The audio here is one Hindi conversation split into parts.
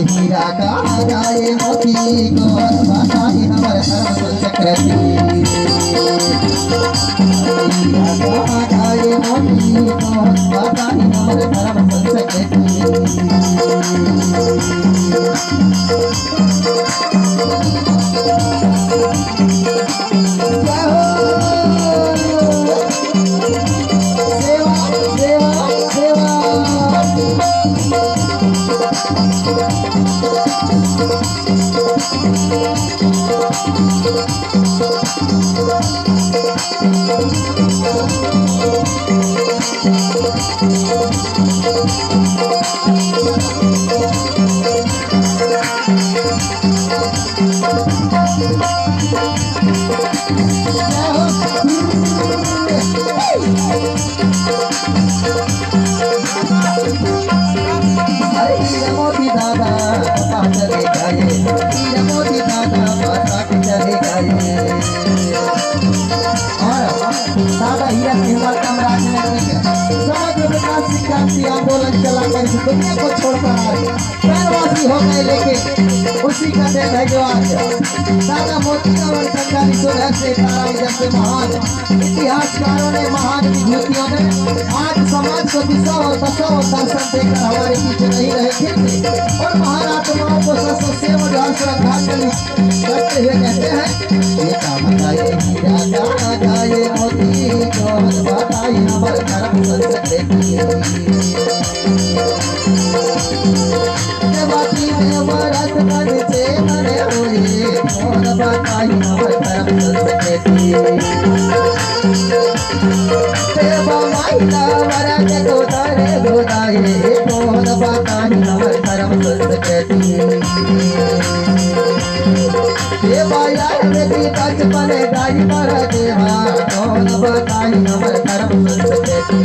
हीरा का गाये मोती को बताई हमारे धर्म संस्कृति हीरा का गाये मोती को बताई हमारे धर्म संस्कृति मोती दादा पता चले गए मोती दादा पता चले गए दादा हीरा सिंह कामराज ने समग्र विकास क्रांति आंदोलन चलाकर इस दुनिया को छोड़कर पैरवासी हो गए लेकिन उसी का देन है जो आज दादा मोती राम संगारी सुरह से जैसे महान इतिहासकारों ने महान विभूतियों ने आज समाज को दिशा और दशा और दर्शन देकर हमारे पीछे नहीं रहे थे और महान आत्माओं को सत्य और श्रद्धा करते हुए कहते हैं ये काम गाये हीरा का गाये मोती को बताई हमारे धर्म संस्कृति बाती में भारत मन से मरे हुए कौन बताई हमारे धर्म संस्कृति माइला वरा के गोदाए कौन बताई हमारे धर्म संस्कृति बचपन गाई पर देवा कौन बताई हमारे धर्म संस्कृति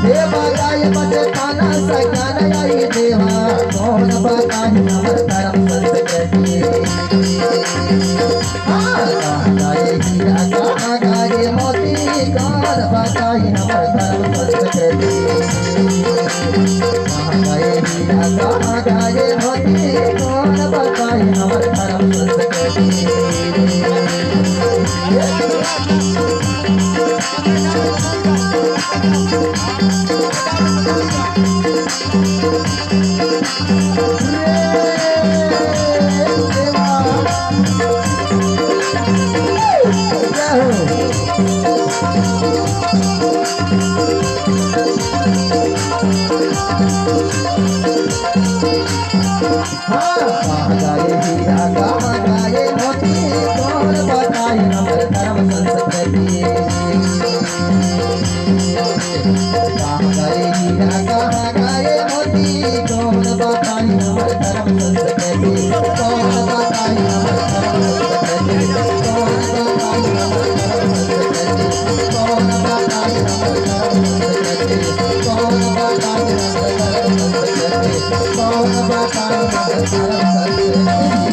देवा गाय बचपन सज्ञान आई देवा कौन बताई हमारे धर्म संस्कृति गाये हीरा का गाये मोती कौन बताई हमारे धर्म संस्कृति गाये हीरा का गाये मोती कौन बताई हमारे धर्म संस्कृति गाये हीरा का गाये मोती कौन बताई हमारे धर्म संस्कृति गाये हीरा का गाये मोती कौन बताई हमारे धर्म संस्कृति कौन बताई हमारे धर्म संस्कृति कौन बताई हमारे धर्म संस्कृति कौन बताई हमारे धर्म संस्कृति कौन बताई हमारे धर्म संस्कृति कौन बताई हमारे धर्म संस्कृति